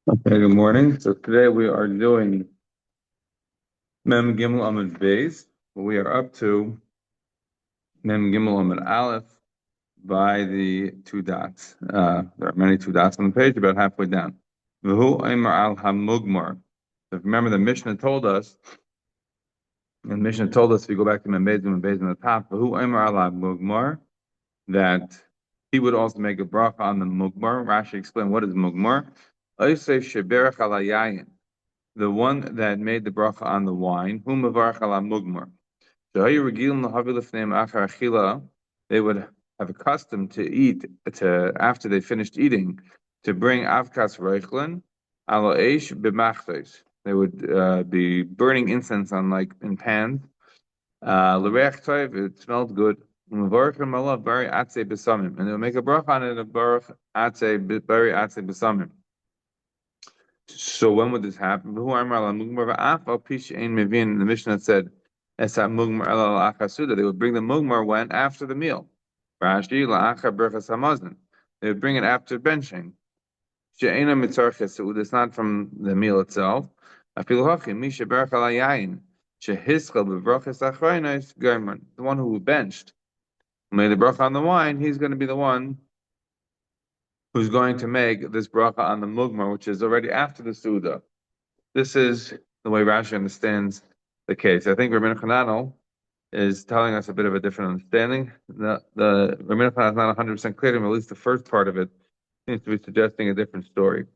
Okay, good morning. So today we are doing Mem Gimel Amud Beis. We are up to Mem Gimel Amud Aleph by the two dots. There are many two dots on the page, about halfway down. V'hu Eimer al Hamugmar. If remember, the Mishnah told us, if you go back to Mem Beis on the top, V'hu Eimer al Hamugmar, that he would also make a bracha on the Mugmar. Rashi explained what is Mugmar. Oisei Sheberach al Yayin, the one that made the bracha on the wine, whom mavarach ala mugmar. They would have a custom to eat after they finished eating, to bring avkas reichlin ala eish b'machtos. They would be burning incense on like in pans. L'reich toiv, it smelled good. U'mavarachim alav bari atzei b'samim, and they would make a bracha on it, a baruch atzei bari atzei b'samim. So when would this happen? The Mishnah said, they would bring the mugmar when after the meal. Rashi they would bring it after benching. It's not from the meal itself. The one who benched, made the bracha on the wine, he's going to be the one who's going to make this bracha on the mugmar, which is already after the suda. This is the way Rashi understands the case. I think Rabbeinu Chananel is telling us a bit of a different understanding. The Rabbeinu Chananel is not 100% clear to him, at least the first part of it seems to be suggesting a different story.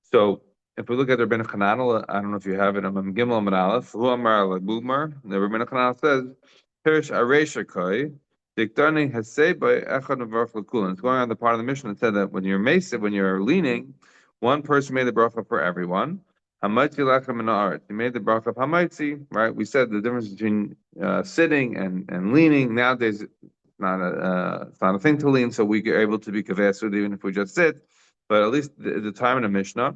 So if we look at Rabbeinu Chananel, I don't know if you have it, Amam Gimel Amar Aleph, Hu Amar Mugmar, the Rabbeinu Chananel says, Pirish Aresha Koi, Diktani Hasei by Echad Mavarch L'Kulan. It's going on the part of the mission that said that when you're mesiv, when you're leaning, one person made the bracha for everyone. Hamaitzi lachem minaret. He made the bracha of hamaitzi, right? We said the difference between sitting and leaning. Nowadays, it's not a thing to lean, so we are able to be kaveh even if we just sit. But at least the time in the Mishnah,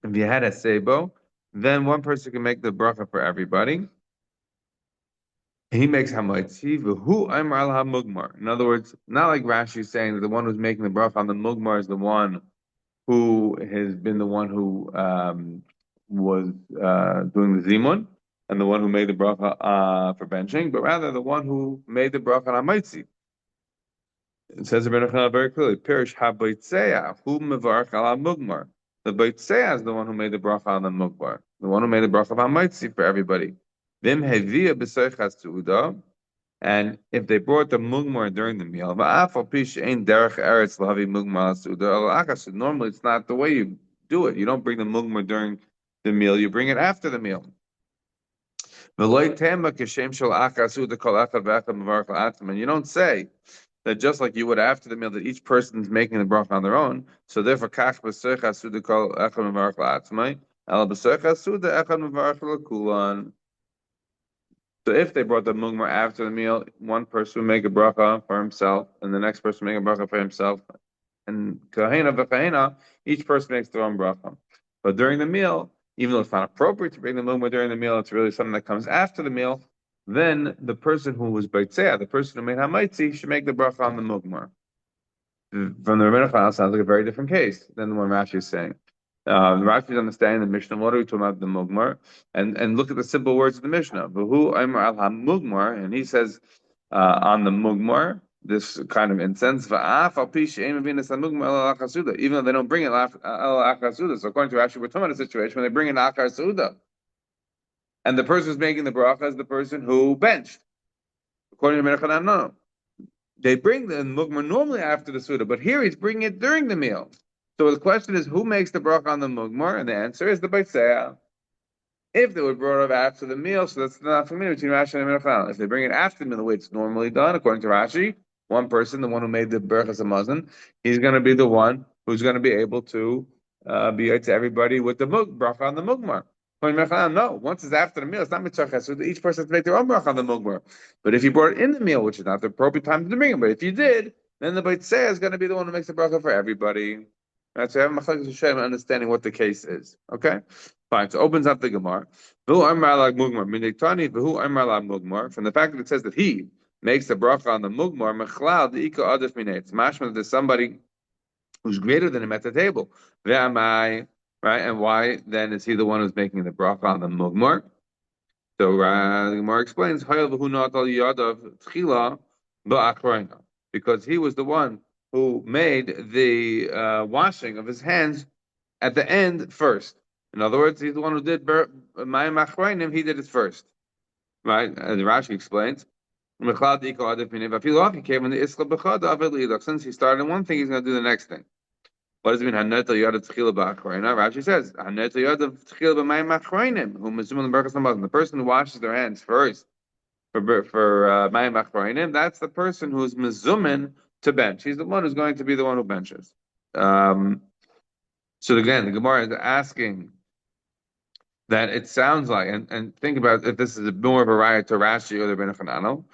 if you had a sebo, then one person can make the bracha for everybody. He makes hamaitzi, v'hu aimer al hamugmar. In other words, not like Rashi saying that the one who's making the bracha on the mugmar is the one who has been the one who was doing the zimun, and the one who made the bracha for benching, but rather the one who made the bracha on hamaitzi. It says in Brachot very clearly, Pirish habaytzeya hu mevarach ala mugmar. The baytzeya is the one who made the bracha on the mugmar, the one who made the bracha of hamaitzi for everybody. Vim hevia b'seichas suuda. And if they brought the mugmar during the meal, normally it's not the way you do it. You don't bring the mugmar during the meal; you bring it after the meal. And you don't say that just like you would after the meal that each person is making the bracha on their own. So therefore, so if they brought the mugmar after the meal, one person would make a bracha for himself, and the next person would make a bracha for himself, and kahena v'kahena, each person makes their own bracha. But during the meal, even though it's not appropriate to bring the mugmar during the meal, it's really something that comes after the meal. Then the person who was baitzeh, the person who made hamaitzi, should make the bracha on the mugmar. From the Rebbeinu Chananel sounds like a very different case than the one Rashi is saying. Rashi is understanding the Mishnah. What are we talking about the mugmar? And look at the simple words of the Mishnah. V'hu aimer al hamugmar, and he says on the mugmar, this kind of incense. V'af al pi she'em avinas hamugmar el achasuda, even though they don't bring it el achasuda. So according to Rashi, we're talking about a situation when they bring in achasuda, and the person who's making the bracha is the person who benched. According to Menachem, no. They bring the mugmar normally after the suda, but here he's bringing it during the meal. So the question is, who makes the bracha on the mugmar? And the answer is the baitzea. If they were brought up after the meal, so that's not familiar between Rashi and Menachem. If they bring it after the meal, the way it's normally done, according to Rashi, one person, the one who made the berachas hamazon, he's going to be the one who's going to be able to be to everybody with the bracha on the mugmar. No, once it's after the meal, it's not mitzvah. So each person has to make their own bracha on the mugmar. But if you brought it in the meal, which is not the appropriate time to bring it, but if you did, then the baitzeh is going to be the one who makes the bracha for everybody. Right, so I have machlokes Hashem understanding what the case is. Okay, fine. So it opens up the Gemara. From the fact that it says that he makes the bracha on the mugmar, mechlal the adif minay. It's mashma that there's somebody who's greater than him at the table. right? And why then is he the one who's making the bracha on the mugmar? So the Gemara explains, because he was the one who made the washing of his hands at the end first. In other words, he's the one who did Mayim Achrayim, he did it first. Right? And Rashi explains, since he started one thing, he's going to do the next thing. What does it mean? Hanetel yad tchila ba'achroina. Rashi says hanetel yad tchila b'mayim achroinim. Who mizum the berachas. The person who washes their hands first for mayim achroinim, that's the person who's mizumin to bench. He's the one who's going to be the one who benches. So again, the Gemara is asking that it sounds like, and think about if this is more of a riot to Rashi or the Ben Chanano.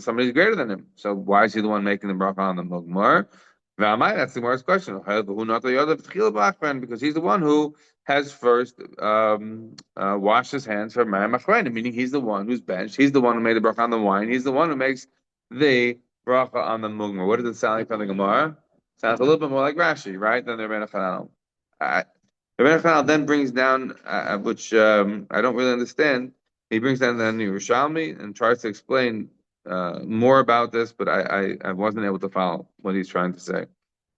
Somebody's greater than him. So why is he the one making the bracha on the mugmar? That's the Gemara's question. Because he's the one who has first washed his hands for Mayim Achronim, meaning he's the one who's benched. He's the one who made the bracha on the wine. He's the one who makes the bracha on the mugmar. What does it sound like from the Gemara? Sounds a little bit more like Rashi, right? Than the Rebbeinu Chananel. The Rebbeinu Chananel then brings down, which I don't really understand. He brings down the Yerushalmi and tries to explain more about this, but I wasn't able to follow what he's trying to say.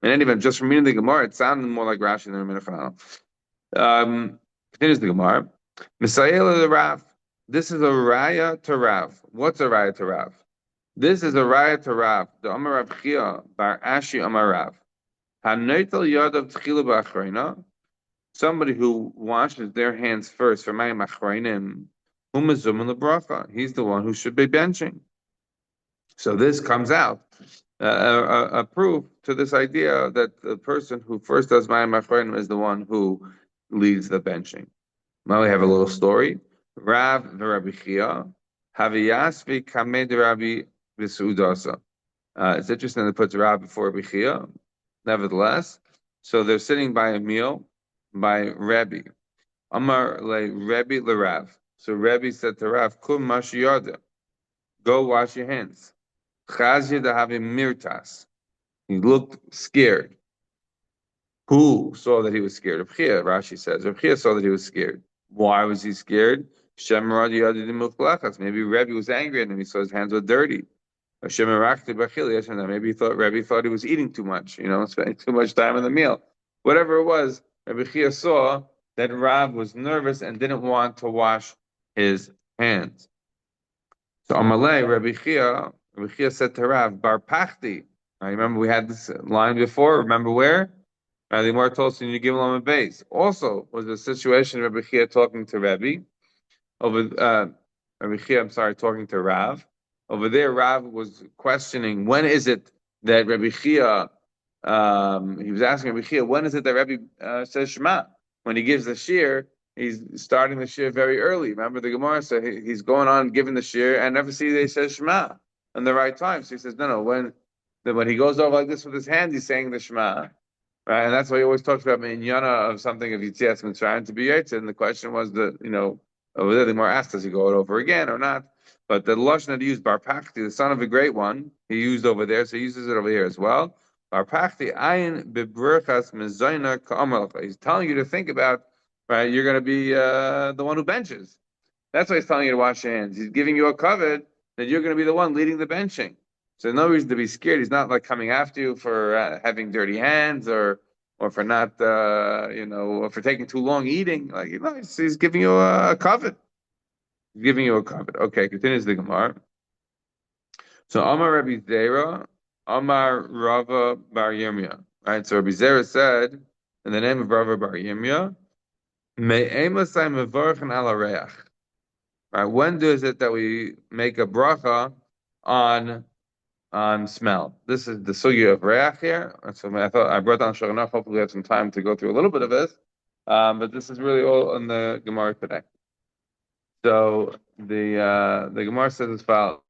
In any event, just from reading the Gemara, it sounded more like Rashi than the Rebbeinu Chananel. Continues the Gemara. Misayel the Rav. This is a raya to Rav. What's a raya to Rav? This is a raya to Rav. The Amar Rav Chia bar Ashi Amar Rav. Haneitel yadav tchila b'achroina. Somebody who washes their hands first for mayim achroinim, hu mezumah lebracha. He's the one who should be benching. So this comes out a proof to this idea that the person who first does mayim achroinim is the one who leads the benching. Now we have a little story. Rav v'Rabbi Chia haviyasvi kamei Rabbi v'Sudasa. It's interesting that it puts Rav before Rabbi Chia. Nevertheless, so they're sitting by a meal by Rebbe. Amar le Rebbe le Rav. So Rebbe said to Rav, Kum mashiyada, go wash your hands. Chazir dahavi mirtas. He looked scared. Who saw that he was scared? Reb Chia, Rashi says. Reb Chia saw that he was scared. Why was he scared? Maybe Rebbe was angry at him. He saw his hands were dirty. Maybe Rebbe thought he was eating too much, spending too much time on the meal. Whatever it was, Rebbe Chia saw that Rav was nervous and didn't want to wash his hands. So Amalei, Rebbe Chia said to Rav, Bar Pachti. I remember we had this line before. Remember where? The Gemara told us you need to give him a base. Also, was the situation of Rebbe Chia talking to Rebbe. Rebbe Chia, talking to Rav. Over there, Rav was questioning when is it that Rebbe Chia, he was asking Rebbe Chia, when is it that Rebbe says Shema? When he gives the shir, he's starting the shir very early. Remember the Gemara, so he's going on giving the shir and never see that he says Shema in the right time. So he says, no, when he goes over like this with his hand, he's saying the Shema. Right? And that's why he always talks about minyana of something of Yitzias Mitzrayim to be Yitzhak. And the question was over there, the Gemara asked, does he go it over again or not? But the lashon that he used, Bar Pachti, the son of a great one, he used over there, so he uses it over here as well. Bar Pachti, ayin bebrachas mezayna ka'amalcha. He's telling you to think about, right? You're going to be the one who benches. That's why he's telling you to wash your hands. He's giving you a covet that you're going to be the one leading the benching. So no reason to be scared. He's not like coming after you for having dirty hands or for not, or for taking too long eating. He's giving you a covet. Giving you a covet. Okay, continues the Gemara. So Amar Rabbi Zera, Amar Rava Bar Yirmiyah. Right, so Rabbi Zera said, in the name of Rava Bar Yirmiyah, Me'emasai mevarchen ala reach. Right, when is it that we make a bracha on smell? This is the sugya of reach here. So I thought I brought down Shulchan Aruch. Hopefully we have some time to go through a little bit of this. But this is really all in the Gemara today. So the Gemara says as follows.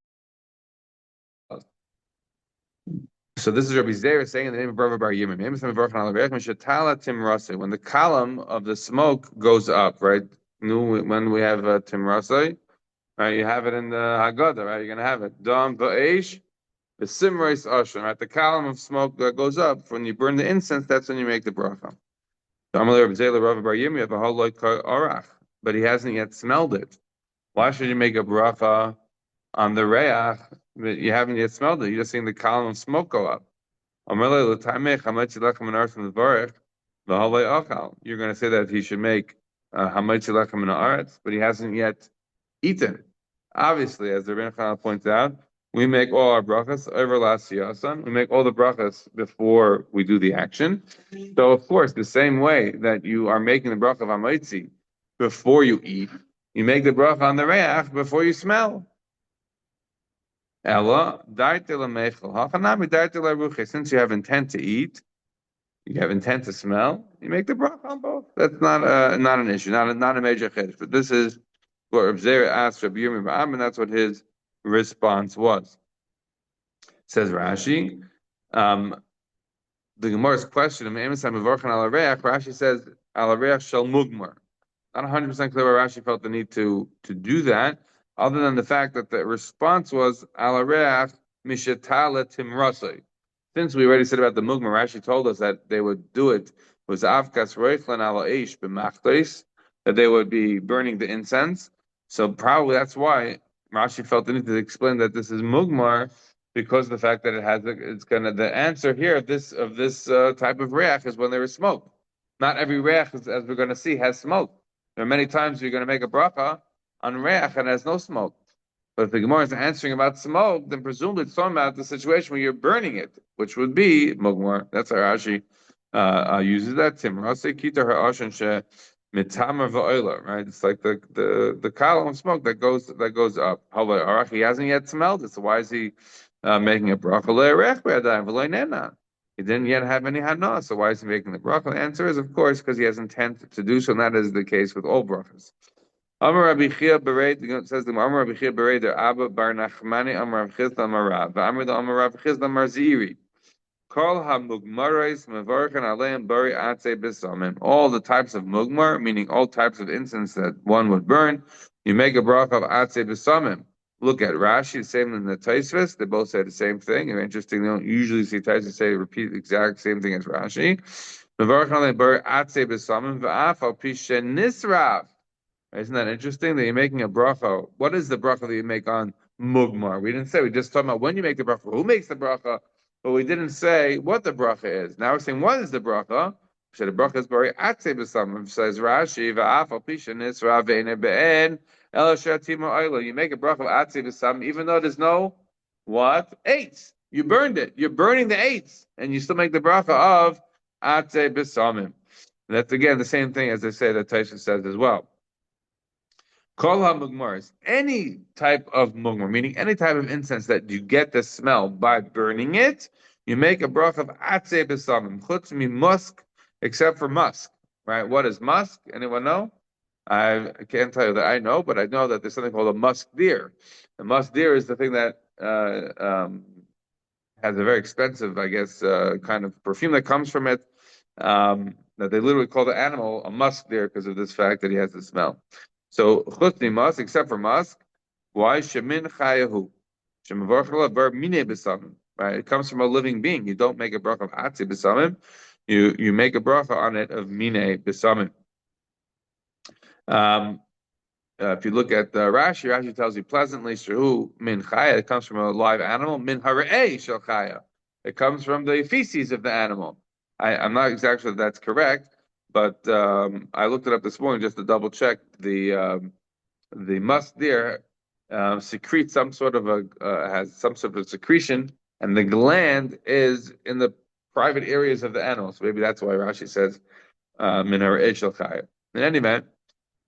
So this is Rabbi Zera saying in the name of Rava Bar Yirmiyah. When the column of the smoke goes up, right? When we have Timrasai, right? You have it in the Haggadah, right? You're going to have it. Dam va'esh The simrais ashon, right? The column of smoke that goes up when you burn the incense. That's when you make the bracha. But he hasn't yet smelled it. Why should you make a bracha on the reach? You haven't yet smelled it. You're just seeing the column of smoke go up. You're going to say that he should make hametz lechem min haaretz, but he hasn't yet eaten. Obviously, as the Rebbeinu Chana points out, we make all our brachas over lasiyasan. We make all the brachas before we do the action. So, of course, the same way that you are making the bracha of hametzi before you eat, you make the bracha on the reach before you smell. Ella, since you have intent to eat, you have intent to smell, you make the bracha on both. That's not an issue, not a major chiddush. But this is what Rav Zera asked Rabbi Yirmiyah Ba'am, and that's what his response was. Says Rashi, the Gemara's question of Rashi says al reach shel mugmar. Not 100% clear why Rashi felt the need to do that, other than the fact that the response was al reach mishetala timrasei. Since we already said about the mugmar, Rashi told us that they would do it was avkas reichlan ala eish b'machtos, that they would be burning the incense. So probably that's why Rashi felt the need to explain that this is mugmar, because of the fact that the answer here of this type of reach is when there is smoke. Not every reach, as we're going to see, has smoke. There are many times you're going to make a bracha on reach and it has no smoke. But if the Gemara is answering about smoke, then presumably it's talking about the situation where you're burning it, which would be mugmar. That's how Rashi uses that. Timrase kita ha'ashan she mitamar va'oila. Right? It's like the column of smoke that goes up. He hasn't yet smelled it, so why is he making a bracha le'erech be'adayim v'lo nena? He didn't yet have any hana, so why is he making the bracha? The answer is, of course, because he has intent to do so, and that is the case with all brachas. Amar Rabbi Chia Bered says the Amar Rabbi Chia Bered Abba Bar Nachmani Amar Rav Chisda Amar Rav Amar the Amar Rav Chisda Amar Ziri Kol HaMugmarais Mevarchen Aleim Bari Atze B'Samim. All the types of mugmar, meaning all types of incense that one would burn, you make a bracha of Atze B'Samim. Look at Rashi, same in the Taisvis. They both say the same thing. And interesting, they don't usually see Taisvis repeat the exact same thing as Rashi. Mevarchen Aleim Bari Atze B'Samim V'af Al Pishe Nisrav. Isn't that interesting that you're making a bracha? What is the bracha that you make on mugmar? We didn't say. We just talked about when you make the bracha, who makes the bracha, but we didn't say what the bracha is. Now we're saying what is the bracha? So the bracha is bari atze b'samim. Says Rashi, va'afal pisha nisra ve'ene be'en el shatima oila. You make a bracha of atze b'samim, even though there's no what eights. You burned it. You're burning the eights, and you still make the bracha of atze b'samim. That's again the same thing as they say that Taisha says as well. Kol ha-mugmaris, any type of mugmar, meaning any type of incense that you get the smell by burning it, you make a bracha of atzei b'samim, chutz mi musk, except for musk, right? What is musk? Anyone know? I can't tell you that I know, but I know that there's something called a musk deer. The musk deer is the thing that has a very expensive, I guess, kind of perfume that comes from it, that they literally call the animal a musk deer because of this fact that he has the smell. So chutz musk, except for musk, why shemin chayahu? Shemavarchala bar mine b'samim. Right, it comes from a living being. You don't make a bracha of atzi b'samim. You make a bracha on it of mine b'samim. If you look at Rashi tells you pleasantly, shehu min chaya. It comes from a live animal. Min harei shel chaya. It comes from the feces of the animal. I'm not exactly sure that's correct. But I looked it up this morning just to double check. The musk deer secretes some sort of has some sort of secretion, and the gland is in the private areas of the animal. So maybe that's why Rashi says min harei shel chaya. In any event,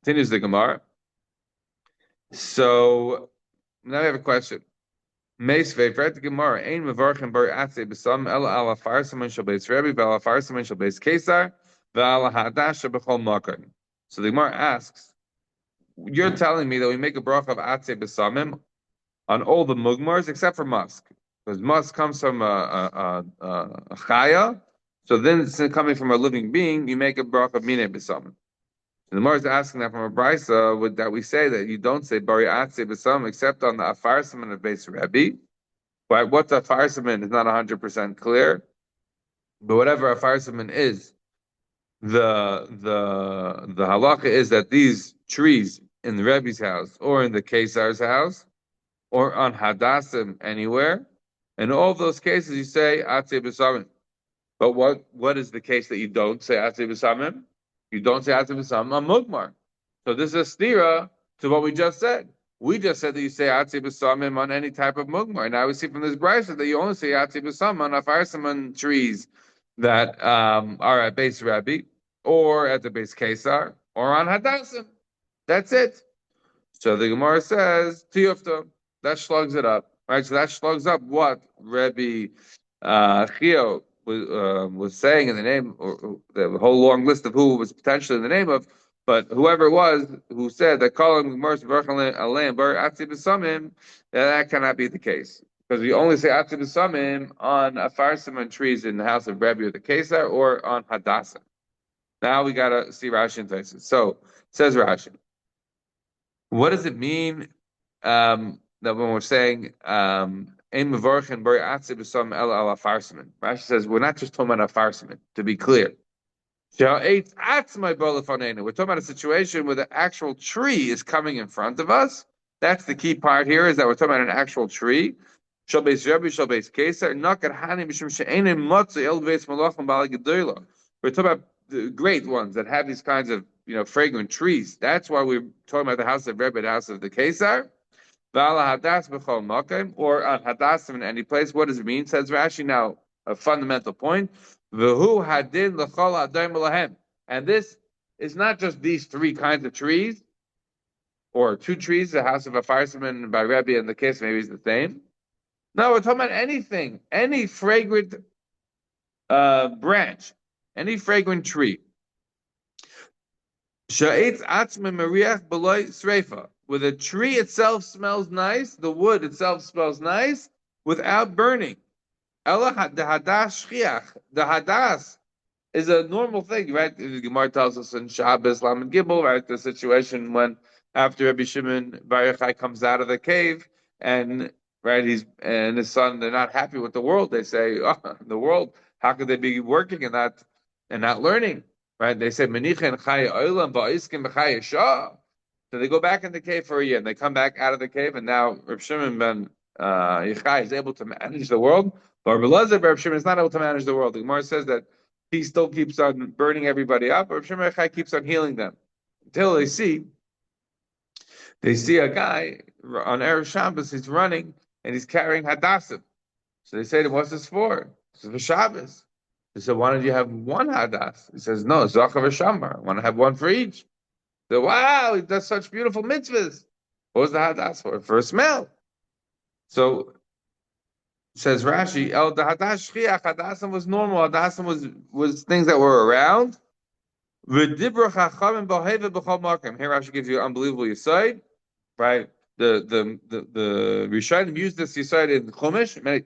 continues the Gemara. So now we have a question. Meisvei, right the Gemara, ein mevarchem bar atzei b'sam ela ala farsaman shel beis Rebbe v'ala farsaman shel beis Kesar. So the Gemara asks, you're telling me that we make a bracha of atze b'samim on all the mugmars except for musk, because musk comes from a chaya. So then, it's coming from a living being, you make a bracha of mine b'samim. The Gemara is asking that from a brisa that we say that you don't say bari atze b'samim except on the afarsim and the beis Rebbe. Right? What's a farsiman is not 100% clear, but whatever a farsiman is, the halacha is that these trees in the Rebbe's house or in the Kesar's house or on Hadassim anywhere, in all those cases you say Atzei B'Samim. But what is the case that you don't say Atzei B'Samim? You don't say Atzei B'Samim on Mugmar. So this is a stira to what we just said. We just said that you say Atzei B'Samim on any type of Mugmar. Now we see from this brisa that you only say Atzei B'Samim on afarsim trees that are at base Rabbi or at the base Kesar or on Hadassim. That's it. So the Gemara says Tiyufta. That slugs it up, right? So that slugs up what Rabbi Chio was saying in the name, or the whole long list of who was potentially in the name of, but whoever it was who said that calling Gemara's Alayim Bar Atzi B'Samim, that cannot be the case. Because we only say Atzi B'Samim on afarsim and trees in the house of Rabbi or the Kesar or on Hadassah. Now we gotta see Rashi and Taisus. So says Rashi. What does it mean that when we're saying Rashi says we're not just talking about afarsimin, to be clear. We're talking about a situation where the actual tree is coming in front of us. That's the key part here, is that we're talking about an actual tree. We're talking about the great ones that have these kinds of fragrant trees. That's why we're talking about the house of Rebbe, the house of the Kesar. Or on Hadassim in any place. What does it mean? Says Rashi now a fundamental point. And this is not just these three kinds of trees, or two trees, the house of a fireman by Rebbe and the case maybe is the same. No, we're talking about anything, any fragrant branch, any fragrant tree. Where the tree itself smells nice, the wood itself smells nice without burning. The hadas is a normal thing, right? The Gemara tells us in Shabbos, Lamed Gimel, right? The situation when after Rabbi Shimon Bar Yochai comes out of the cave and he's and his son, they're not happy with the world. They say, oh, the world, how could they be working and not learning? Right? They say, Menichen Chaya Olam Va'iskim B'Chaya Shah. So they go back in the cave for a year, and they come back out of the cave, and now Reb Shimon ben Yochai is able to manage the world. But Reb Shimon is not able to manage the world. The Gemara says that he still keeps on burning everybody up, but Reb Shimon Yochai keeps on healing them until they see a guy on Erev Shabbos. He's running and he's carrying hadassim. So they say to him, "What's this for?" He says, "For Shabbos." They said, "Why don't you have one hadas?" He says, "No, Zachav Shamar. I want to have one for each." So, wow, he does such beautiful mitzvahs. What was the hadas for? For a smell. So says Rashi, El the hadash shchiach, hadassim was normal. Hadassim was things that were around. V'dibra chachamim b'heva b'chol makom. Here Rashi gives you an unbelievable yesod, right? The Rishonim use this yesod in Chumash. Many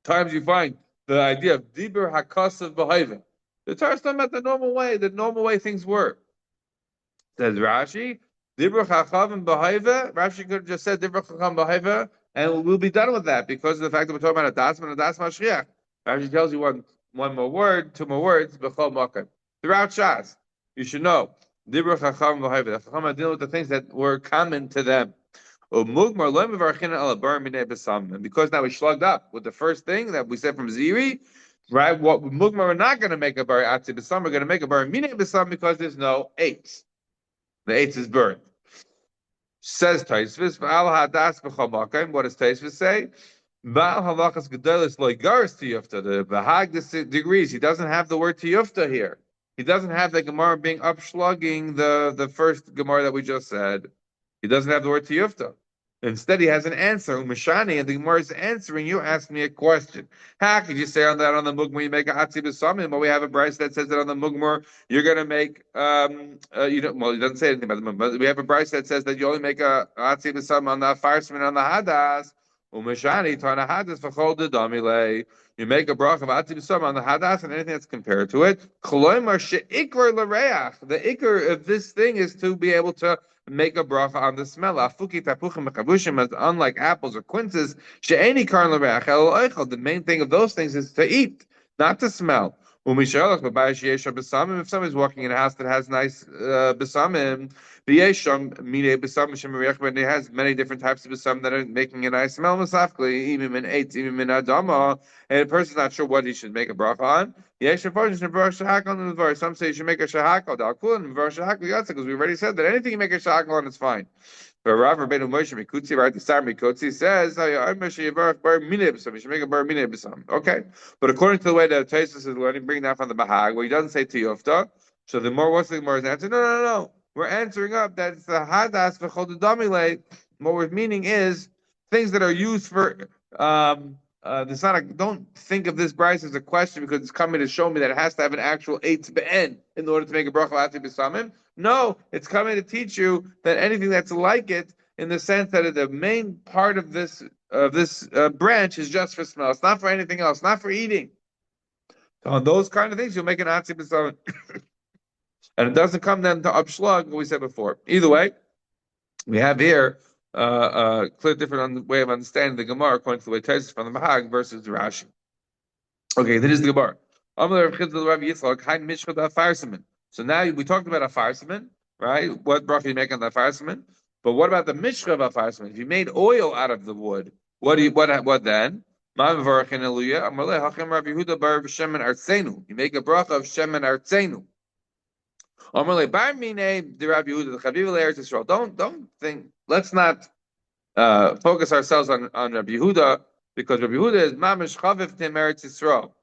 times you find the idea of dibur hakasav b'heva. The Torah is talking about the normal way things were. Says Rashi, Dibra Chachavim B'Haiva. Rashi could have just said Dibra Chacham B'Haiva, and we'll be done with that because of the fact that we're talking about a dasma and a dasma shriach. Rashi tells you one more word, two more words, B'Chol Makom. Throughout Shas, you should know Dibra Chacham B'Haiva. The Chacham are dealing with the things that were common to them. And because now we slugged up with the first thing that we said from Ziri, right? What Mugmar are not going to make a bar Atzi B'Sam, we're going to make a bar Minei B'Sam because there's no eights. The eighth is burned. Says Taisvis, V'al hadas b'chol makom. What does Taisvis say? V'al halachas gedolos loigaris tiyufta. The Bahag disagrees. He doesn't have the word tiyufta here. He doesn't have the Gemara being upslugging the first Gemara that we just said. He doesn't have the word tiyufta. Instead, he has an answer, umashani, and the Gemara is answering. You asked me a question. How could you say on the Mugmar you make a Atzi B'Samim, but we have a Bryce that says that on the Mugmar you're going to make he doesn't say anything about the Mugmar, but we have a Bryce that says that you only make a Atzi B'Samim on the Farsman on the Hadas. Umashani Tana Hadas v'chol Damile. You make a brach of Atzi B'Samim on the Hadas and anything that's compared to it. Chloimar she'ikar l'reach. The ikar of this thing is to be able to make a bracha on the smell. Afuki tapuchim mechavushim, as unlike apples or quinces, she'eni karn l'reach el oichel. The main thing of those things is to eat, not to smell. If somebody's walking in a house that has nice besamim, it has many different types of besamim that are making a nice smell. And a person's not sure what he should make a bracha on. Some say you should make a shahakal. Because we already said that anything you make a shahakal on is fine. But Rav Rabbeinu Moshe Mikutzi, right? The Sar Mikutzi says, you should make a bar mineh b'sam. Okay. But according to the way that Taisus is learning, bring that from the Bahag, where he doesn't say tiyofta. So the more, what's the more's answer? No. We're answering up that it's the hadas v'chol damile. What we're meaning is things that are used for, there's not a, don't think of this Bryce as a question because it's coming to show me that it has to have an actual eitz be'en in order to make a bracha ati b'samim. No, it's coming to teach you that anything that's like it, in the sense that the main part of this branch is just for smell. It's not for anything else, not for eating. So on those kind of things, you'll make an atzi b'samim. And it doesn't come then to upshlug, what we said before. Either way, we have here clear different way of understanding the Gemara according to the way Taisus from the Mahag versus Rashi. Okay, this is the Gemara. So now we talked about a fireman, right? What bracha you make on the fireman? But what about the mishcha of a fireman? If you made oil out of the wood, what then? You make a bracha of shemen artzenu. Don't think. Let's not focus ourselves on Rabbi Yehuda because Rabbi Yehuda is mamish chaviv tim Eretz Yisrael.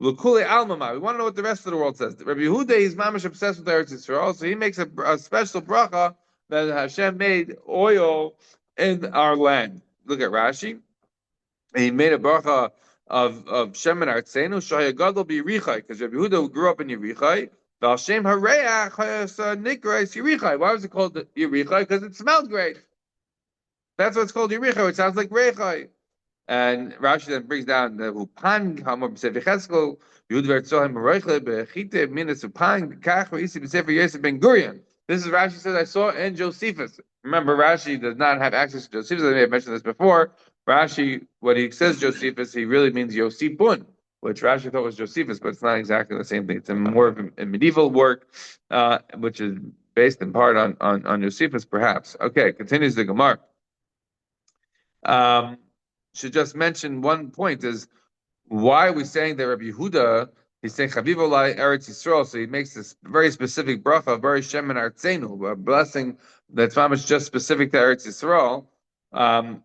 L'kuli almama. We want to know what the rest of the world says. Rabbi Yehuda is mamish obsessed with Eretz Yisrael, so he makes a special bracha that Hashem made oil in our land. Look at Rashi. He made a bracha of shemen artzenu shayagadol b'Yerichai because Rabbi Yehuda grew up in Yerichai. Why was it called Yerichai? Because it smelled great. That's what's called Yerichai. It sounds like Reichai. And Rashi then brings down the Upan, Hamor B'Sefer Cheskel, Yud Vertzohem B'Roichle, B'Chite, Minas Upan, Kach, V'Isi B'Sefer Yosef Ben Gurion. This is Rashi says, I saw in Josephus. Remember, Rashi does not have access to Josephus. I may have mentioned this before. Rashi, when he says Josephus, he really means Yosipun, which Rashi thought was Josephus, but it's not exactly the same thing. It's more of a medieval work, which is based in part on Josephus, perhaps. Okay, continues the Gemara. Should just mention one point is why are we saying that Rabbi Yehuda, he's saying Chaviv Olai Eretz Yisrael, so he makes this very specific bracha, very shemen artzenu, a blessing that's not much just specific to Eretz Yisrael.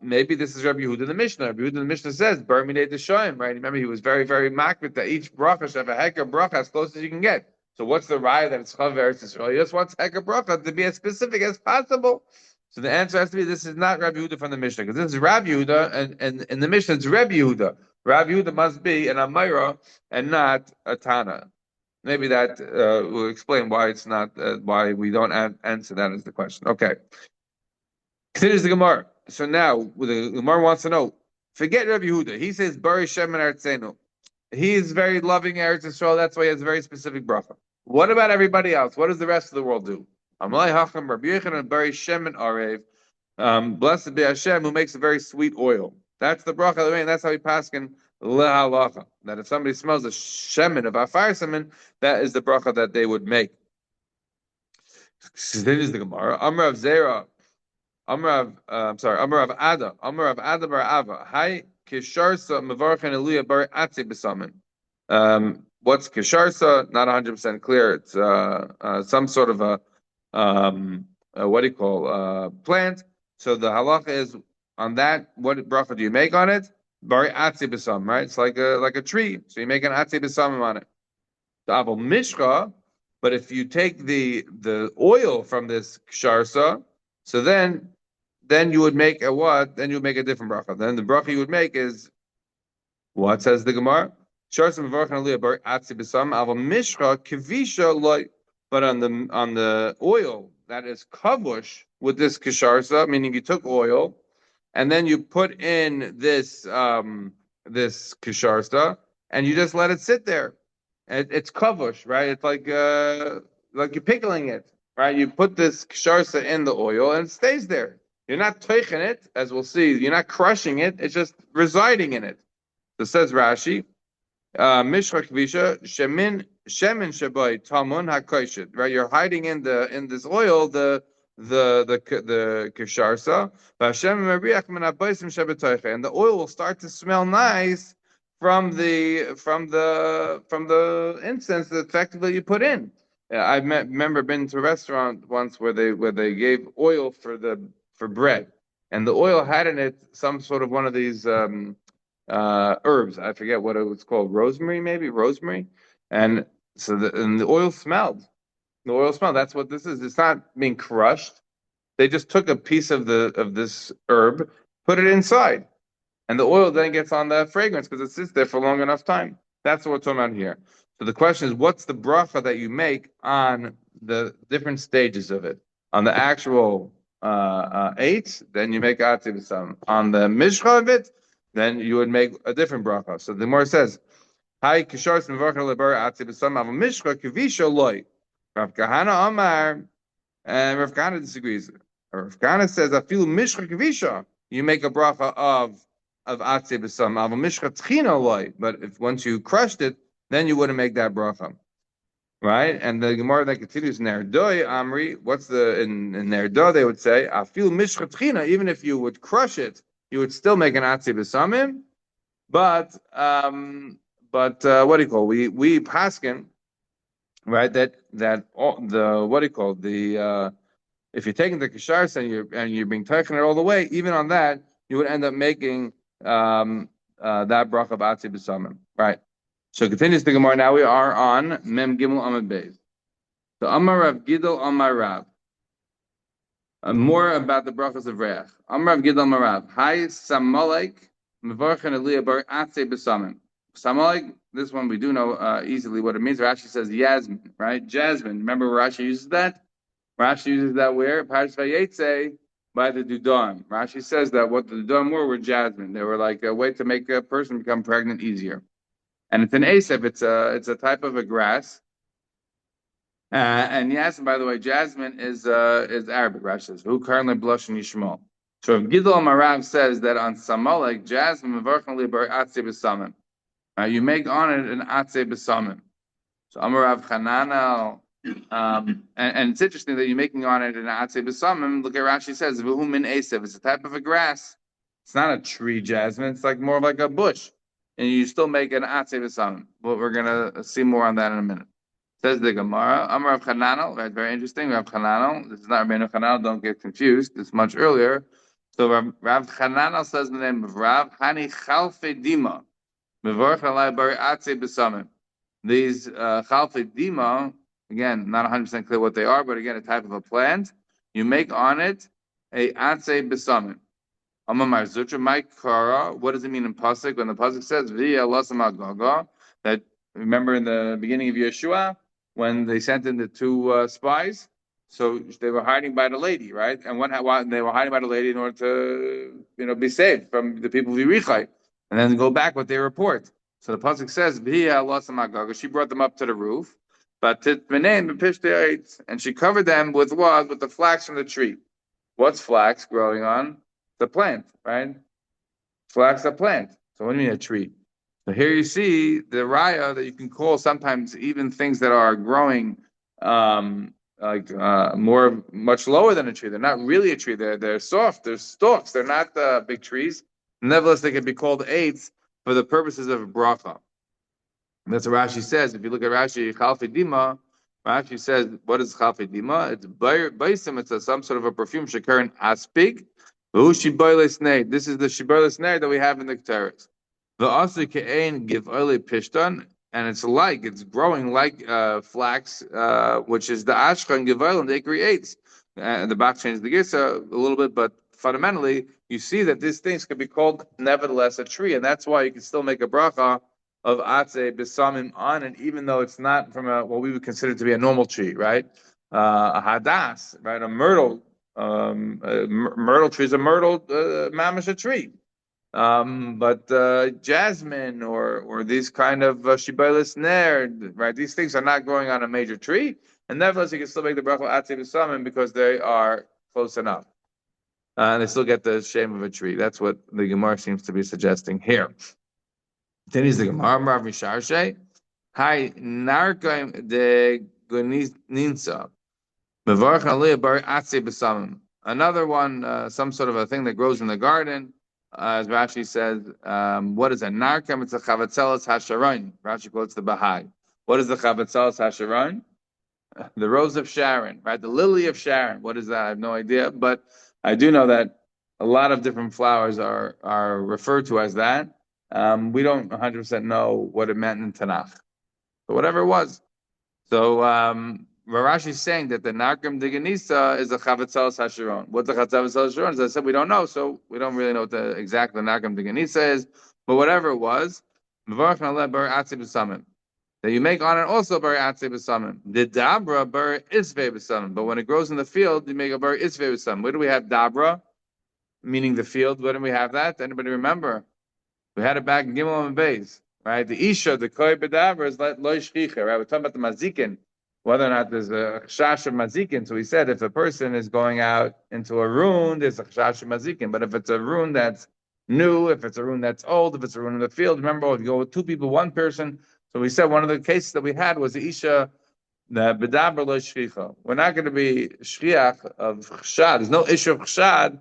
Maybe this is Rabbi Yehuda in the Mishnah. Rabbi Yehuda in the Mishnah says, Bar Minei D'Shoim, right? Remember, he was very, very makbid that each bracha should have a heker bracha as close as you can get. So what's the raya that it's Chav Eretz Yisrael? He just wants heker bracha to be as specific as possible. So the answer has to be this is not Rabbi Yehuda from the Mishnah, because this is Rabbi Yehuda, and in the Mishnah it's Rabbi Yehuda. Rabbi Yehuda must be an Amayra and not a Tana. Maybe that will explain why it's not, why we don't answer that as the question. Okay. Continues the Gemara. So now the Gemara wants to know. Forget Rabbi Yehuda. He says Bari Shem and Artzenu. He is very loving Eretz Yisrael. That's why he has a very specific bracha. What about everybody else? What does the rest of the world do? Amalei Hacham Rabbi Yochanan Bari Shem and Arev. Blessed be Hashem who makes a very sweet oil. That's the bracha of the rain. That's how we paskin lehalacha. That if somebody smells a shemen of a fire semen, that is the bracha that they would make. This is the Gemara. Amar of Zera. Amar of Ada bar Ava. Hi kisharsa mevarchen eluya bar atzi b'samin. What's kisharsa? Not 100% clear. It's some sort of a what do you call plant. So the halacha is on that. What bracha do you make on it? Bar atzi b'samim, right? It's like a tree. So you make an atzi b'samim on it. The aval mishcha. But if you take the oil from this kisharsa, so then you would make a what? Then you would make a different bracha. Then the bracha you would make is what says the Gemara? But on the oil that is kavush with this kisharsa, meaning you took oil and then you put in this this kisharsa and you just let it sit there. It's kavush, right? It's like you're pickling it. right? You put this ksharsa in the oil and it stays there. You're not teiching it, as we'll see. You're not crushing it. It's just residing in it. So says Rashi, Mishra Kvisha, Shemin Shabai, Talmon HaKoishet, right? You're hiding in this oil the Kisharsa, and the oil will start to smell nice from the incense that effectively you put in. Remember been to a restaurant once where they gave oil for bread, and the oil had in it some sort of one of these herbs. I forget what it was called, rosemary, maybe rosemary, and the oil smelled. The oil smelled. That's what this is. It's not being crushed. They just took a piece of this herb, put it inside, and the oil then gets on the fragrance because it sits there for long enough time. That's what we're talking about here. So the question is, what's the bracha that you make on the different stages of it? On the actual eight, then you make ativ some. On the mishcha of it, then you would make a different bracha. So the Gemara says, "Hi kishars mevarcha lebar ativ some av mishcha kivisha loy." Rav Kahana Amar, and Rav Kahana disagrees. Rav Kahana says, "I feel mishcha kivisha." You make a bracha of atzei b'sam av mishcha tchina loy. But if once you crushed it, then you wouldn't make that bracha, right? And the Gemara that continues Nerdoi Amri. What's in Nerdo? They would say, "I feel mishcha tchina." Even if you would crush it, you would still make an atzei b'samim. But what do you call we paskin, right? That all, the what do you call the if you're taking the kashars and you're being taken it all the way, even on that, you would end up making that bracha of atzi b'samim, right? So continues the Gemara. Now we are on Mem Gimel Amud Beis. So Amar Rav Gidol Amar Rav. More about the brachas of Reach. Amar Rav Gidol Amar Rav. Hi Samalek Mevarchen Aliyah Bar Atzi b'samim. Samalek. This one we do know easily what it means. Rashi says Yasmin, right? Jasmine. Remember where Rashi uses that? Rashi uses that where? Parsh Vayetze by the Dudam. Rashi says that what the Dudam were jasmine. They were like a way to make a person become pregnant easier. And it's an asep. It's a type of a grass. And yes, by the way, jasmine is Arabic. Rashi says who currently blush in Yishmael. So if Gidol Marav says that on Samalek, jasmine mevarchan libar atze b'samim. You make on it an atze b'samim. So Amarav Chananel. And it's interesting that you're making on it an atzei b'samim. Look at Rashi says v'hu min esev. It's a type of a grass. It's not a tree, jasmine. It's like more like a bush, and you still make an atzei b'samim. But we're gonna see more on that in a minute. Says the Gemara. Amar Rav Chananel. Right, very interesting. Rav Chananel. This is not Rabbeinu Chananel. Don't get confused. It's much earlier. So Rav Chananel says the name of Rav Hani Chalfe Dima. Mevorch alai bar atzei b'samim. These Chalfe Dima. Again, not 100% clear what they are, but again, a type of a plant. You make on it a atzei b'samim. Amamar zutra ma'ikara. What does it mean in pasuk when the pasuk says v'ya lasam agaga? That remember in the beginning of Yeshua when they sent in the two spies. So they were hiding by the lady, right? And why they were hiding by the lady in order to be saved from the people of Yerichai, and then go back what they report. So the pasuk says v'ya lasam agaga. She brought them up to the roof. And she covered them with what? With the flax from the tree. What's flax growing on? The plant, right? Flax, a plant. So what do you mean a tree? So here you see the raya that you can call sometimes even things that are growing much lower than a tree. They're not really a tree. They're soft. They're stalks. They're not big trees. Nevertheless, they can be called eights for the purposes of a bracha. That's what Rashi says. If you look at Rashi, Chalfe Dima, Rashi says, what is Chalfe Dima? It's Baisim, it's some sort of a perfume, Shekaran Aspig, this is the Shiboyle Snare that we have in the Keteris. The Asri Ke'ain give Oile Pishtan, and it's growing like flax, which is the Ashka and Givoilim they create. And the back changes the Gisa a little bit, but fundamentally, you see that these things can be called nevertheless a tree, and that's why you can still make a bracha of atzei b'samim on it, even though it's not from what we would consider to be a normal tree, right? A hadas, right? A myrtle, myrtle tree is a myrtle mamish a tree. But jasmine or these kind of shibelis ner, right? These things are not growing on a major tree, And nevertheless, you can still make the bracha atzi b'samim because they are close enough. And they still get the shame of a tree. That's what the Gemara seems to be suggesting here. Then is the Gemara, Rav Misharshe, Hi, Narkaim de Guninsa, Mevarch Aliyah Bar Atzi B'samim. Another one, some sort of a thing that grows in the garden. As Rashi says, what is a narkam? It's a chavatzelas hasharon. Rashi quotes the Bahai. What is the chavatzelas hasharon? The rose of Sharon, right? The lily of Sharon. What is that? I have no idea, but I do know that a lot of different flowers are referred to as that. We don't 100% know what it meant in Tanakh, but whatever it was. So Rashi is saying that the Narkam de Ganisa is a Chavatzelas Hasharon. What's the Chavatzelas Hasharon? As I said, we don't know, so we don't really know what the exact Narkam de Ganisa is. But whatever it was, that you make on it also bar atze b'samim. The dabra bar isvei b'samim. But when it grows in the field, you make a bar isvei b'samim. Where do we have dabra? Meaning the field. Where do we have that? Anybody remember? We had it back in Gimel and Beis, right? The isha, the koi b'dabra is like loy shchicha, right? We're talking about the mazikin, whether or not there's a chash of mazikin. So we said if a person is going out into a rune, there's a chash of mazikin. But if it's a rune that's new, if it's a rune that's old, if it's a rune in the field, remember, if you go with two people, one person. So we said one of the cases that we had was the isha, the bedabra lo shchicha. We're not going to be shchiach of chshad. There's no issue of chshad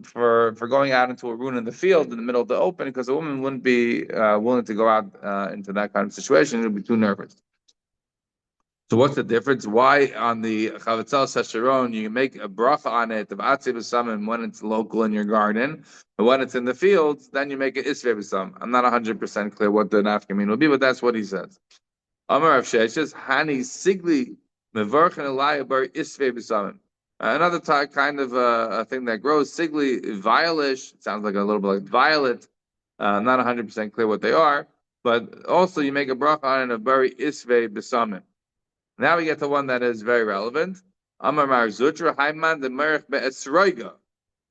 for going out into a rune in the field in the middle of the open, because a woman wouldn't be willing to go out into that kind of situation. It would be too nervous. So what's the difference? Why on the chavatzel sasharon you make a bracha on it of atzi b'samim when it's local in your garden, but when it's in the fields, then you make it isvei b'samim. I'm not 100% clear what the nafkamin will be, but that's what he says. Amar Rav Sheshes hani sigli mevarchen elaya bar isvei b'samim. Another kind of a thing that grows, sigli violish. It sounds like a little bit like violet. Not 100% clear what they are, but also you make a bracha on it of bar isvei b'samim. Now we get to one that is very relevant. Amar Mar Zutra Haiman the Merich be'esroiga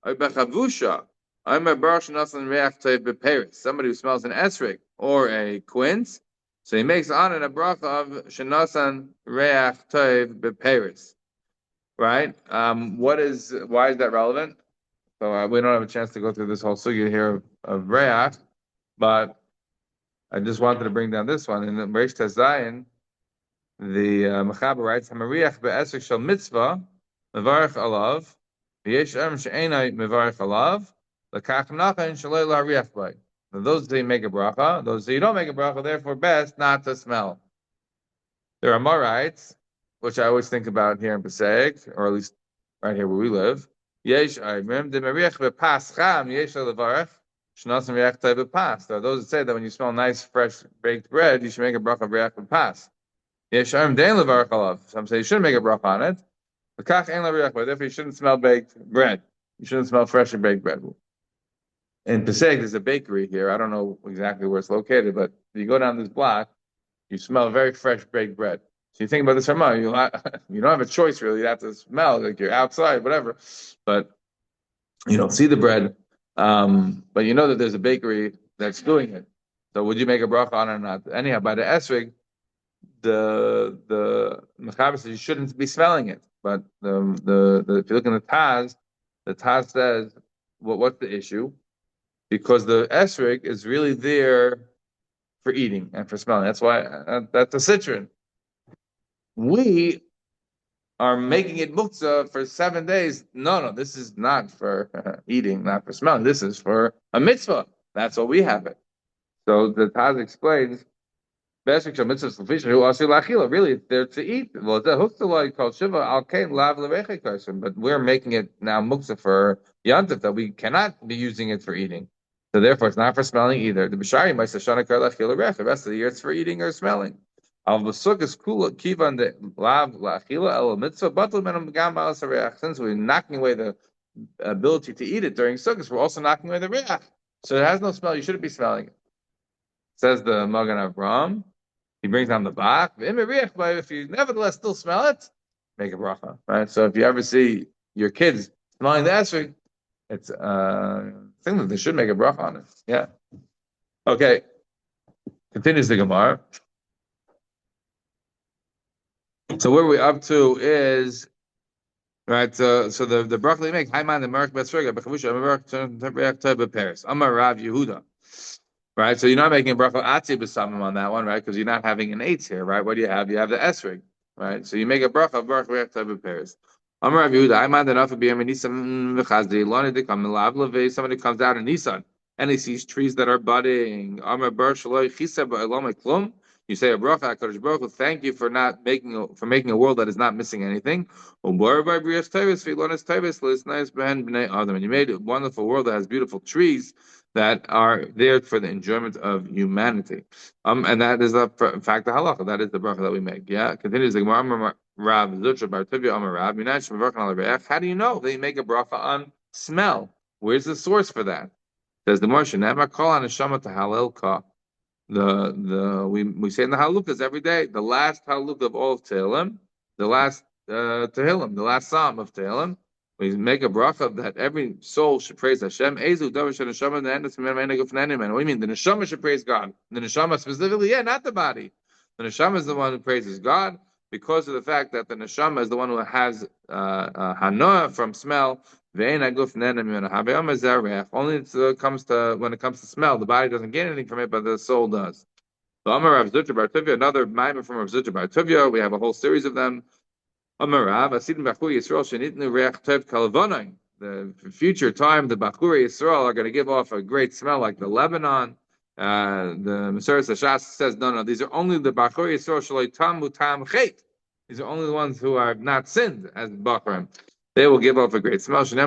or bechavusha. Amar Baruch Shnasan Reach Toiv beParis. Somebody who smells an esrig or a quince, so he makes on it a bracha of Shnasan Reach Toiv beParis. Right? Why is that relevant? So we don't have a chance to go through this whole sugya here of Reach, but I just wanted to bring down this one in the Reish Tezayin. The Mechaber writes, "Hamariach be'esrik shel mitzvah mevarich alav, v'yesh em she'enai mevarich alav, lekach nachan shalei la'ariach b'ay." Those that you make a bracha, those that you don't make a bracha, therefore best not to smell. There are more rights, which I always think about here in Passaic, or at least right here where we live. Yesh ayimim de mariach be'pas cham yesh levarich shnasan riach tay be'pas. There are those that say that when you smell nice, fresh baked bread, you should make a bracha of riach be'pas. Some say you shouldn't make a bracha on it. Therefore, you shouldn't smell baked bread. You shouldn't smell fresh and baked bread. In Passaic, there's a bakery here. I don't know exactly where it's located, but you go down this block, you smell very fresh baked bread. So you think about this, you don't have a choice really. You have to smell like you're outside, whatever. But you don't see the bread. But you know that there's a bakery that's doing it. So would you make a bracha on it or not? Anyhow, by the esrig, the Mechaber says you shouldn't be smelling it, but if you look in the Taz says, what's the issue? Because the esrig is really there for eating and for smelling. That's why that's a citron. We are making it muktzah for 7 days. No, this is not for eating, not for smelling. This is for a mitzvah. That's what we have it. So the Taz explains. Really, it's there to eat. But we're making it now muktzah for yantif that we cannot be using it for eating. So therefore, it's not for smelling either. The rest of the year it's for eating or smelling. Since we're knocking away the ability to eat it during sukkahs, we're also knocking away the reach. So it has no smell. You shouldn't be smelling it. Says the Magen Avraham. He brings down the bach. If you nevertheless still smell it, make a bracha. Right. So if you ever see your kids smelling the esrog, it's a thing that they should make a bracha on it. Yeah. Okay. Continues the Gemara. So where we up to is right. So the bracha we make. Hi man, the Merach Betzrega Bechavusha Merach Paris. Amar Rav Yehuda. Right. So you're not making a bracha atzi b'samim on that one, right? Because you're not having an eitz here, right? What do you have? You have the esrig, right? So you make a bracha Reach Paris. Amar Rav Yehuda. Hi man, the Nafa B'Yam Nisan v'Chazdi Lani Dekam Lav Levei. Somebody comes out in Nisan and he sees trees that are budding. Amar Bar Shaloi Chisa Ba'Elam Klum. You say a bracha, HaKadosh Baruch Hu, thank you for making a world that is not missing anything. And you made a wonderful world that has beautiful trees that are there for the enjoyment of humanity. And that is in fact the halacha. That is the bracha that we make. Yeah. Continues the Gemara. Rav Zutra Bar Tivya Amar Rav. How do you know that you make a bracha on smell? Where's the source for that? Says the Moshe. Never call on a shama to halel ka. We say in the halukas every day. The last haluk of all of Tehillim, the last Tehillim, the last psalm of Tehillim. We make a bracha that every soul should praise Hashem. Ezu davar sheneshama ne'enes mimenu gufnei mimenu. What do you mean? The neshama should praise God. The neshama specifically, yeah, not the body. The neshama is the one who praises God because of the fact that the neshama is the one who has hanoah from smell. Only comes to when it comes to smell, the body doesn't get anything from it, but the soul does. Another mimer from Rav Zutra Bar Tuvia. We have a whole series of them. The future time, the Bachurei Yisrael are going to give off a great smell like the Lebanon. The Maseres Hashas says, no, these are only the Bachurei Yisrael Shaloi Tamu Tam Chet. These are only the ones who are not sinned as Bachrim. They will give off a great smell. That's the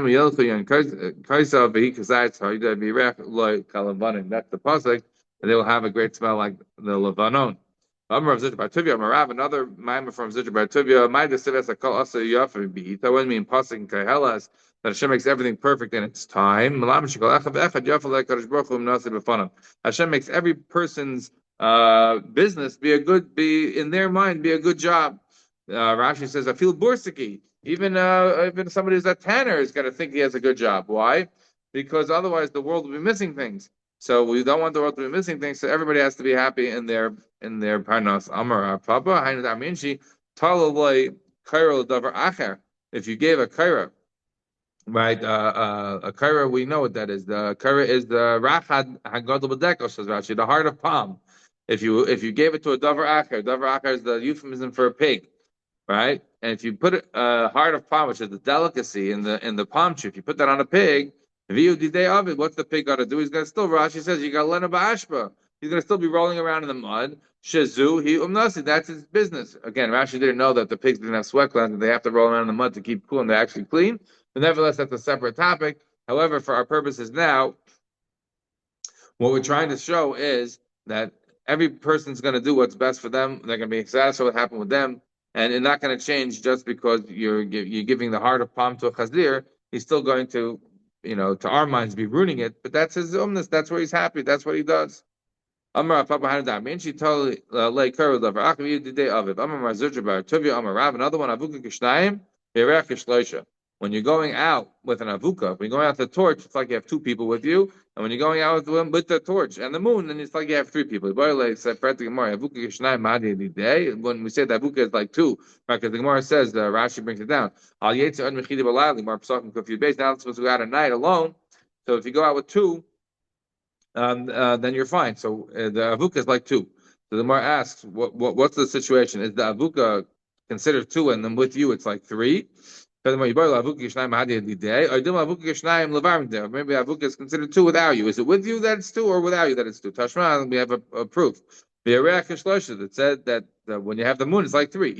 pasuk, and they will have a great smell like the Lebanon. Another mimer from Zidra Bar Tuvia. That wouldn't mean pasuk and kahelas that Hashem makes everything perfect in its time. Hashem makes every person's business be in their mind be a good job. Rashi says, I feel bursiki. Even somebody who's a tanner is going to think he has a good job. Why? Because otherwise the world will be missing things. So we don't want the world to be missing things. So everybody has to be happy in their parnas. Amar Papa, if you gave a kaira, right? A kaira, we know what that is. The kaira is the rachad hagadol b'deko, says Rashi, the heart of palm. If you gave it to a davar acher is the euphemism for a pig. Right, and if you put a heart of palm, which is the delicacy in the palm tree, if you put that on a pig, what's the pig got to do? He's going to still. Rashi says you got lena ba'ashba. He's going to still be rolling around in the mud. Shazu he umnasi. That's his business. Again, Rashi didn't know that the pigs didn't have sweat glands and they have to roll around in the mud to keep cool and they're actually clean. But nevertheless, that's a separate topic. However, for our purposes now, what we're trying to show is that every person's going to do what's best for them. They're going to be satisfied with what happened with them. And it's not going to change just because you're giving the heart of palm to a chazir. He's still going to, to our minds, be ruining it. But that's his umnus. That's where he's happy. That's what he does. Amar Papa Hanadam. Minchi totally lay curve lover. Achav the day of it. Amar Marzudra Bar Tuvia Amar Rav. Another one Avuka Kishnayim. Yerech Kishloisha. When you're going out with an avuka, when you're going out the torch, it's like you have two people with you. And when you're going out with the torch and the moon, then it's like you have three people. When we say that avuka is like two, right? Because the Gemara says, Rashi brings it down. Now it's supposed to go out at night alone. So if you go out with two, then you're fine. So the avuka is like two. So the Gemara asks, what's the situation? Is the avuka considered two, and then with you it's like three? Maybe avuka is considered two without you. Is it with you that it's two, or without you that it's two? Tashma, we have a proof. That said that when you have the moon, it's like three. If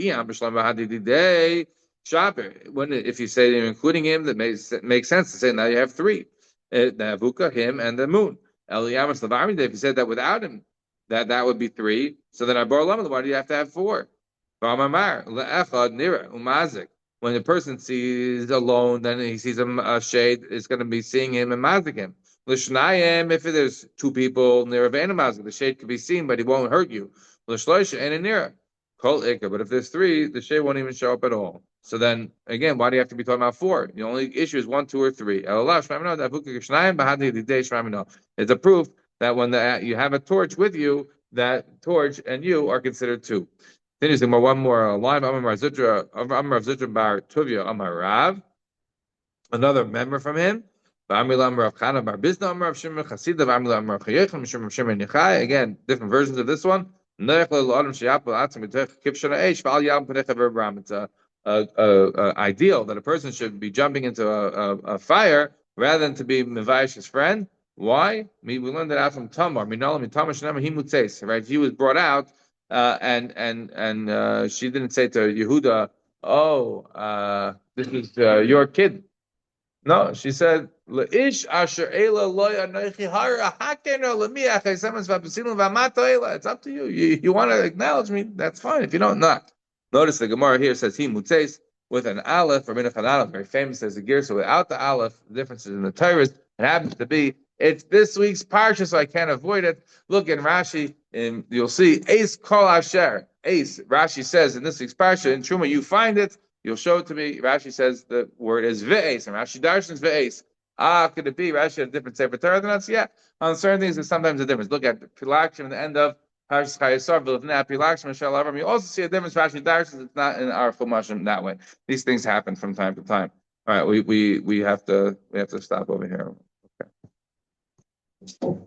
you say you're including him, that makes sense to say now you have three: the avuka, him, and the moon. If you said that without him, that would be three. So then why do you have to have four? When the person sees alone, then he sees a shade, it's going to be seeing him and mazik him. L'shnayim, if there's two people near a mazik, the shade could be seen, but he won't hurt you. L'shloisha and near. Kol ikka. But if there's three, the shade won't even show up at all. So then, again, why do you have to be talking about four? The only issue is 1, 2, or 3. It's a proof that when you have a torch with you, that torch and you are considered two. Continues, one more line. Amar Zitra Bar Tuvia Amar Rav, another member from him. Again, different versions of this one. It's ideal that a person should be jumping into a fire rather than to be Mivaish, his friend. Why? We learned that out from Tamar. Right? He was brought out, and she didn't say to Yehuda, "Oh, this is your kid." No, she said, "Leish asher ela loy anochi hara hakeno lemiach esemes v'apesilim v'amato ela." It's up to you. You want to acknowledge me? That's fine. If you don't, not. Notice the Gemara here says he mutzeis with an aleph or minach an aleph, very famous as a gear. So without the aleph, the differences in the Torah. It happens to be it's this week's parsha, so I can't avoid it. Look in Rashi, and you'll see Ace Kol Asher. Ace. Rashi says in this week's parsha in Truma, you find it. You'll show it to me. Rashi says the word is ve'es, and Rashi darshans ve'es. Could it be Rashi had a different sefer Torah than us? Yeah. On certain things, there's sometimes a difference. Look at Pilakshim at the end of Parshas Chayesar, V'livnei Pilakshim Shel Avram. You also see a difference. Rashi darshans. It's not in our Chumashim that way. These things happen from time to time. All right, we have to stop over here. Okay.